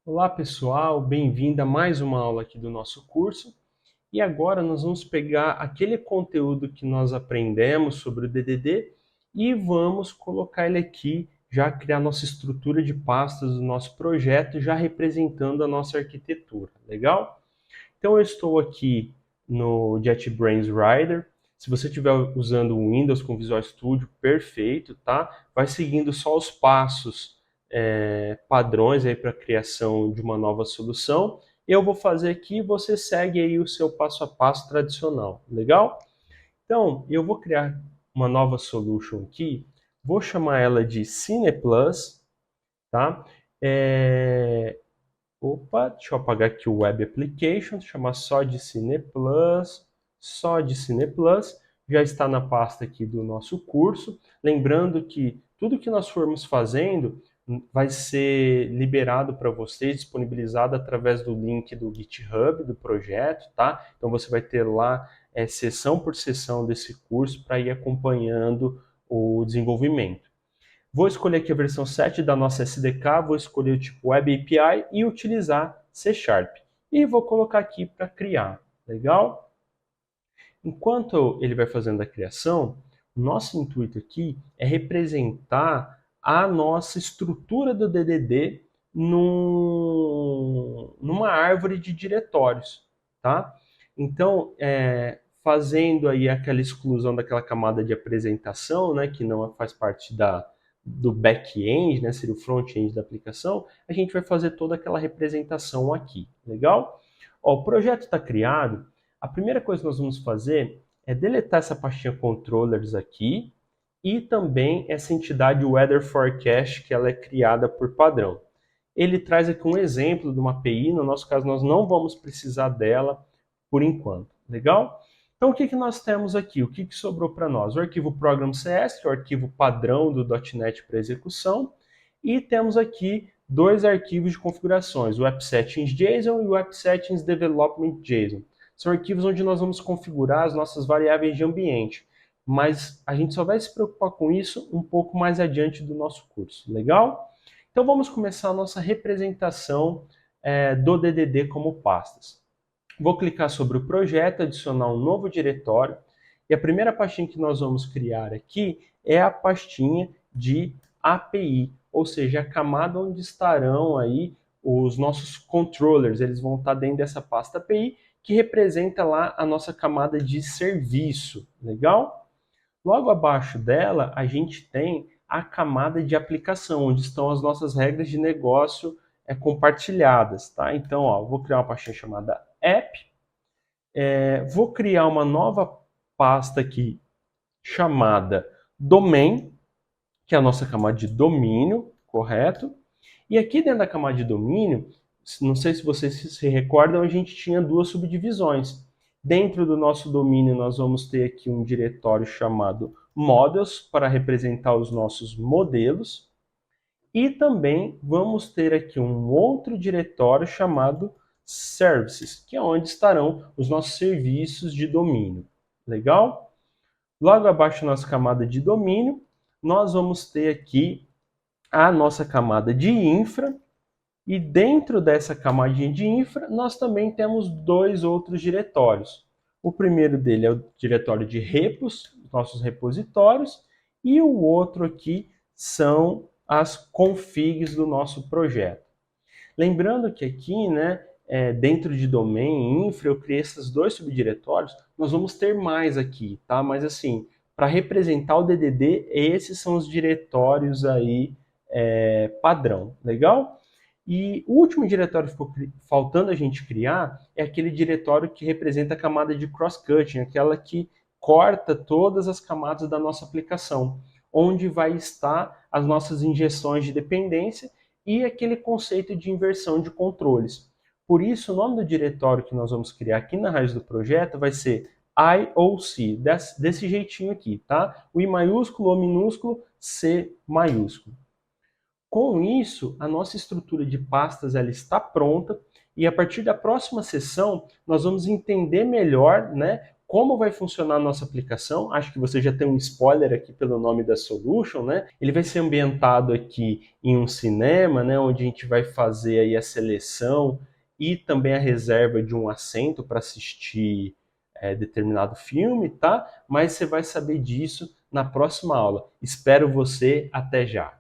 Olá pessoal, bem-vindo a mais uma aula aqui do nosso curso. E agora nós vamos pegar aquele conteúdo que nós aprendemos sobre o DDD e vamos colocar ele aqui, já criar nossa estrutura de pastas do nosso projeto, já representando a nossa arquitetura, legal? Então eu estou aqui no JetBrains Rider. Se você estiver usando o Windows com Visual Studio, perfeito, tá? Vai seguindo só os passos padrões aí para a criação de uma nova solução. Eu vou fazer aqui, você segue aí o seu passo a passo tradicional, legal? Então, eu vou criar uma nova solution aqui, vou chamar ela de CinePlus, tá? Opa, deixa eu apagar aqui o Web Application, chamar só de CinePlus, só de CinePlus, já está na pasta aqui do nosso curso. Lembrando que tudo que nós formos fazendo vai ser liberado para vocês, disponibilizado através do link do GitHub do projeto, tá? Então você vai ter lá sessão por sessão desse curso para ir acompanhando o desenvolvimento. Vou escolher aqui a versão 7 da nossa SDK, vou escolher o tipo Web API e utilizar C Sharp. E vou colocar aqui para criar. Legal? Enquanto ele vai fazendo a criação, o nosso intuito aqui é representar a nossa estrutura do DDD numa árvore de diretórios, tá? Então, fazendo aí aquela exclusão daquela camada de apresentação, né, que não faz parte do back-end, né, seria o front-end da aplicação, a gente vai fazer toda aquela representação aqui, legal? Ó, o projeto está criado, a primeira coisa que nós vamos fazer é deletar essa pastinha controllers aqui e também essa entidade Weather Forecast, que ela é criada por padrão. Ele traz aqui um exemplo de uma API, no nosso caso nós não vamos precisar dela por enquanto, legal? Então o que nós temos aqui? O que sobrou para nós? O arquivo program.cs, que é o arquivo padrão do .NET para execução, e temos aqui dois arquivos de configurações, o AppSettingsJSON e o AppSettingsDevelopmentJSON. São arquivos onde nós vamos configurar as nossas variáveis de ambiente, mas a gente só vai se preocupar com isso um pouco mais adiante do nosso curso, legal? Então vamos começar a nossa representação do DDD como pastas. Vou clicar sobre o projeto, adicionar um novo diretório, e a primeira pastinha que nós vamos criar aqui é a pastinha de API, ou seja, a camada onde estarão aí os nossos controllers, eles vão estar dentro dessa pasta API, que representa lá a nossa camada de serviço, legal? Logo abaixo dela, a gente tem a camada de aplicação, onde estão as nossas regras de negócio compartilhadas, tá? Então, ó, vou criar uma pastinha chamada App, vou criar uma nova pasta aqui chamada Domain, que é a nossa camada de domínio, correto? E aqui dentro da camada de domínio, não sei se vocês se recordam, a gente tinha duas subdivisões. Dentro do nosso domínio, nós vamos ter aqui um diretório chamado Models, para representar os nossos modelos. E também vamos ter aqui um outro diretório chamado Services, que é onde estarão os nossos serviços de domínio. Legal? Logo abaixo da nossa camada de domínio, nós vamos ter aqui a nossa camada de infra, e dentro dessa camadinha de infra, nós também temos dois outros diretórios. O primeiro dele é o diretório de repos, nossos repositórios, e o outro aqui são as configs do nosso projeto. Lembrando que aqui, né, dentro de domain e infra, eu criei esses dois subdiretórios, nós vamos ter mais aqui, tá? Mas assim, para representar o DDD, esses são os diretórios aí padrão, legal? E o último diretório que ficou faltando a gente criar é aquele diretório que representa a camada de cross-cutting, aquela que corta todas as camadas da nossa aplicação, onde vai estar as nossas injeções de dependência e aquele conceito de inversão de controles. Por isso, o nome do diretório que nós vamos criar aqui na raiz do projeto vai ser IOC, desse jeitinho aqui, tá? O I maiúsculo, O minúsculo, C maiúsculo. Com isso, a nossa estrutura de pastas ela está pronta e a partir da próxima sessão nós vamos entender melhor, né, Como vai funcionar a nossa aplicação? Acho que você já tem um spoiler aqui pelo nome da solution, né? Ele vai ser ambientado aqui em um cinema, né, onde a gente vai fazer aí a seleção e também a reserva de um assento para assistir determinado filme, tá? Mas você vai saber disso na próxima aula. Espero você, até já!